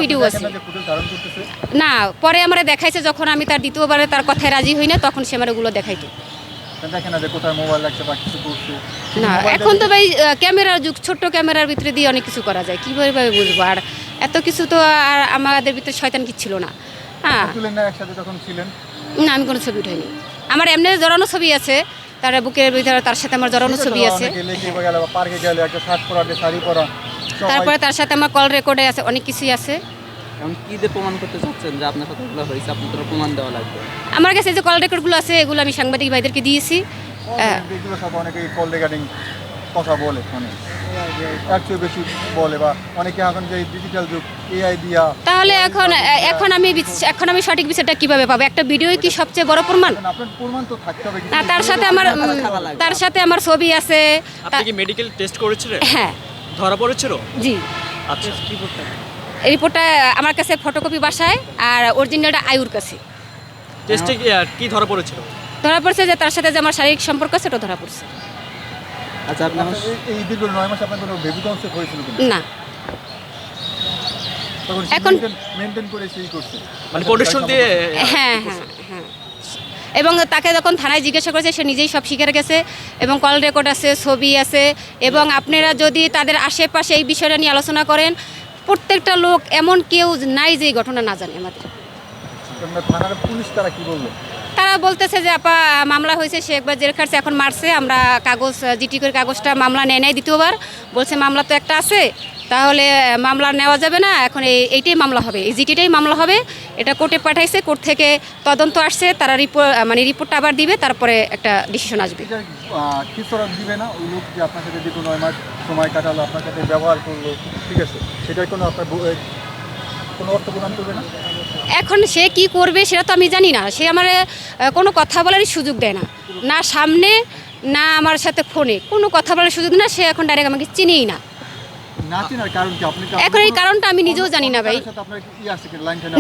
Video আছে না, পরে আমরা দেখাইছে যখন আমি তার দ্বিতীয়বারে তার কথায় রাজি হই না, তখন সে আমার ওগুলো দেখাইতো না। এখন তো ভাই ক্যামেরার যুগ, ছোট্ট ক্যামেরার ভিতরে দিয়ে অনেক কিছু করা যায়, কীভাবে বুঝবো? আর এত কিছু তো আর আমাদের ভিতরে শয়তান কি ছিল না। হ্যাঁ না, আমি কোনো ছবি উঠাইনি। আমার এমনি জড়ানো ছবি আছে, তার বুকের ভিতরে তার সাথে আমার জড়ানো ছবি আছে, তারপরে তার সাথে আমার কল রেকর্ডে আছে, অনেক কিছুই আছে। এখন কি দিয়ে প্রমাণ করতে চাচ্ছেন যে আপনার সাথে এগুলো হয়েছে? আপনাদের প্রমাণ দেওয়া লাগবে। আমার কাছে যে কল রেকর্ডগুলো আছে এগুলো আমি সাংবাদিক ভাইদেরকে দিয়েছি। কথা বলে ফোনে এর চেয়ে বেশি বলে, বা অনেকে এখন যে ডিজিটাল যুগ এআই দিয়া, তাহলে এখন আমি সঠিক বিষয়টা কিভাবে পাবো? একটা ভিডিও কি সবচেয়ে বড় প্রমাণ? আপনার প্রমাণ তো থাকতে হবে। না, তার সাথে আমার ছবি আছে। আপনি কি মেডিকেল টেস্ট করেছিলেন? হ্যাঁ। ধরা পড়েছিল? জি। আচ্ছা, রিপোর্টটা আমার কাছে ফটোকপি বাসায়, আর অরিজিনালটা আয়ুর কাছে। টেস্টে কি ধরা পড়েছিল? ধরা পড়ছে যে তার সাথে যে আমার শারীরিক সম্পর্ক আছে ওটা ধরা পড়ছে। আচ্ছা, আপনার এই দীর্ঘ 9 মাস আপনার কোনো বেবি কনসেপ্ট হয়েছিল না? এখন মেইনটেইন করে সেই করছে, মানে প্রোটেকশন দিয়ে? হ্যাঁ হ্যাঁ হ্যাঁ। এবং তাকে যখন থানায় জিজ্ঞাসা করেছে সে নিজেই সব স্বীকার গেছে, এবং কল রেকর্ড আছে, ছবি আছে। এবং আপনারা যদি তাদের আশেপাশে এই বিষয়টা নিয়ে আলোচনা করেন, প্রত্যেকটা লোক এমন কেউ নাই যে এই ঘটনা না জানে। আমাদের থানার পুলিশ তারা কি বললো? তারা বলতেছে যে আপা মামলা হয়েছে, সে একবার জেল খাটছে, এখন মারছে, আমরা কাগজ জিটি করে কাগজটা মামলা নেয় নাই দ্বিতীয়বার, বলছে মামলা তো একটা আছে, তাহলে মামলা নেওয়া যাবে না, এখন এইটাই মামলা হবে, এই জিটিটাই মামলা হবে। এটা কোর্টে পাঠাইছে, কোর্ট থেকে তদন্ত আসছে, তারা রিপোর্টটা আবার দিবে, তারপরে একটা ডিসিশন আসবে। কিশোরা দিবে না ওই লোক যে আপনার সাথে দীর্ঘ 9 মাস সময় কাটালো, আপনার সাথে ব্যবহার করলো, ঠিক আছে, সেটাই কোনো আপনার কোনো অর্থ প্রদান করবে না? এখন সে কি করবে সেটা তো আমি জানি না। সে আমার কোনো কথা বলারই সুযোগ দেয় না, না সামনে না আমার সাথে ফোনে কোনো কথা বলার সুযোগ না। সে এখন ডাইরেক্ট আমাকে চিনেই না। এখন এই কারণটা আমি নিজেও জানি না ভাই।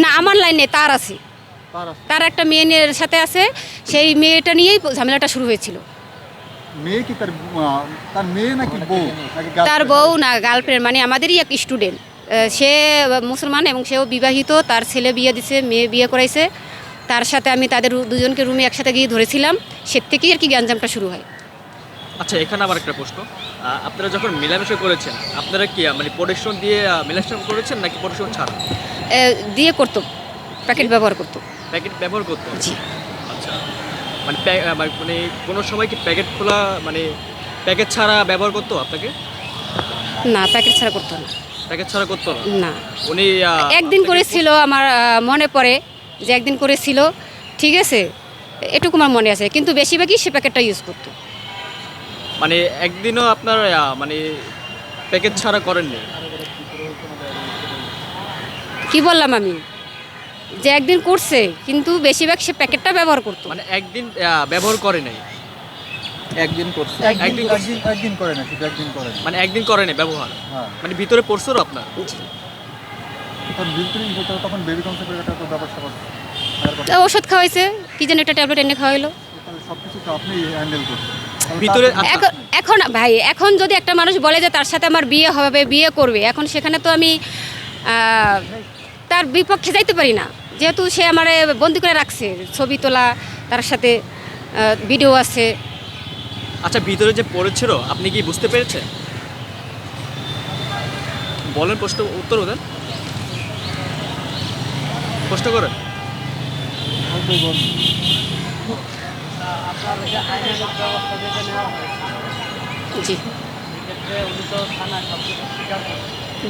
না, আমার লাইন নেই, তার আছে। তার একটা মেয়ের সাথে আছে, সেই মেয়েটা নিয়েই ঝামেলাটা শুরু হয়েছিল। মেয়ে কি তার মেয়ে নাকি বউ? তার বউ না, গার্লফ্রেন্ড, মানে আমাদেরই এক স্টুডেন্ট। সে মুসলমান এবং সেও বিবাহিত, তার ছেলে বিয়ে দিছে, মেয়ে বিয়ে করাইছে। তার সাথে আমি তাদের দুজনকে রুমে একসাথে গিয়ে ধরেছিলাম, সে থেকেই আর কি গ্যাঞ্জামটা শুরু হয়। আচ্ছা, এখানে আবার একটা প্রশ্ন, আপনারা যখন মেলামেশা করেছেন আপনারা কি মানে প্রোটেকশন দিয়ে মেলামেশা করেছেন নাকি প্রোটেকশন ছাড়া? দিয়ে করতো, প্যাকেট ব্যবহার করতো। প্যাকেট ব্যবহার করতো? জি। আচ্ছা, মানে মানে কোনো সময় কি প্যাকেট খোলা মানে প্যাকেট ছাড়া ব্যবহার করতো আপনাকে? না, প্যাকেট ছাড়া করতো না। প্যাকেট ছাড়া করতো না? না। উনি একদিন করেছিল, আমার মনে পড়ে যে একদিন করেছিল, ঠিক আছে, এটুকু আমার মনে আছে, কিন্তু বেশিরভাগই সে প্যাকেটটা ইউজ করতো। মানে একদিনও আপনার মানে প্যাকেট ছাড়া করেননি? কি বললাম আমি, যে একদিন করছে, কিন্তু বেশিরভাগ সে প্যাকেটটা ব্যবহার করতো। মানে একদিন ব্যবহার করে নাই? একদিন করছে, একদিন করে না, শুধু একদিন করে না, মানে একদিন করে নাই ব্যবহার। হ্যাঁ। মানে ভিতরে পড়ছো আপনার? তখন বেবি কনসেপ্টের একটা তো ব্যবস্থা করছে, ওষুধ খাওয়াইছে, কি যেন একটা ট্যাবলেট এনে খাওয়াইলো, সবকিছু তো আপনি হ্যান্ডেল করছেন ভিতরে। এখন ভাই, এখন যদি একটা মানুষ বলে যে তার সাথে আমার বিয়ে হবে, বিয়ে করবে, এখন সেখানে তো আমি তার বিপক্ষে যাইতে পারি না, যেহেতু সে আমার বন্দি করে রাখছে, ছবি তোলা, তার সাথে ভিডিও আছে। আচ্ছা, ভিতরে যে পড়েছিল আপনি কি বুঝতে পেরেছেন? বলেন, প্রশ্ন উত্তর দেন, প্রশ্ন করেন। জি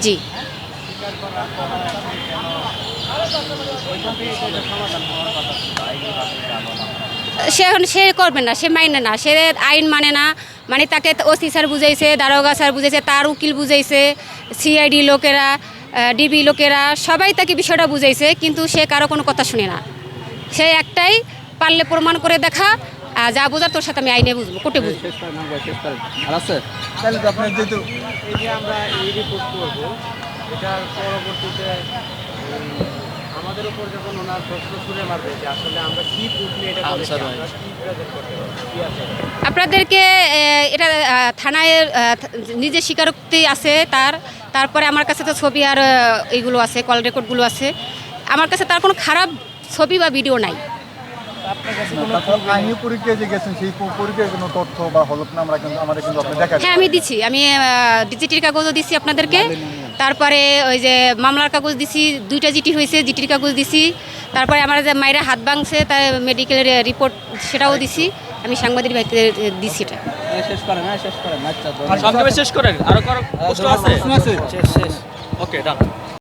জি। সে করবে না, সে মাইনে না, সে আইন মানে না। মানে তাকে ওসি স্যার বুঝাইছে, দারোগা স্যার বুঝাইছে, তার উকিল বুঝাইছে, সিআইডি লোকেরা, ডিবি লোকেরা, সবাই তাকে বিষয়টা বুঝাইছে, কিন্তু সে কারো কোনো কথা শুনে না। সে একটাই, পারলে প্রমাণ করে দেখা, যা বোঝার তোর সাথে আমি আইনে বুঝবো, কোর্টে বুঝবো। তাহলে তো আপনার যেহেতু এই যে আমরা এই রিপোর্ট করবো, এটার পরবর্তীতে আমাদের উপর যখন ওনার প্রশ্ন শুনে মারবে যে আসলে আমরা কি প্রুফ নিয়ে এটা করেছি, আমরা কি প্রেজেন্ট করতে পারবো, কি আছে আপনাদেরকে এটা থানায় নিজে স্বীকারোক্তি আছে, তারপরে আমার কাছে তো ছবি আর এইগুলো আছে, কল রেকর্ডগুলো আছে। আমার কাছে তার কোনো খারাপ ছবি বা ভিডিও নাই। আপনার কাছে না, কোনো তারপর আইনি পরীক্ষায় যে গেছেন সেই পরীক্ষার কোনো তথ্য বা হলফনামা কিন্তু আমাদের কিন্তু আপনি দেখা হ্যাঁ আমি দিছি, আমি ডিজিটির কাগজও দিছি আপনাদেরকে। তারপরে ওই যে মামলার কাগজ দিছি, 2টা জিটি হয়েছে, জিটির কাগজ দিছি। তারপরে আমার যে মায়েরা হাত ভাঙছে তাই মেডিকেলের রিপোর্ট সেটাও দিছি। আমি সাংবাদিক ভাইকে দিছি এটা। শেষ করেন, শেষ করেন, আচ্ছা সংক্ষেপে শেষ করেন, আরো কারো প্রশ্ন আছে? প্রশ্ন আছে? শেষ ওকে ডান।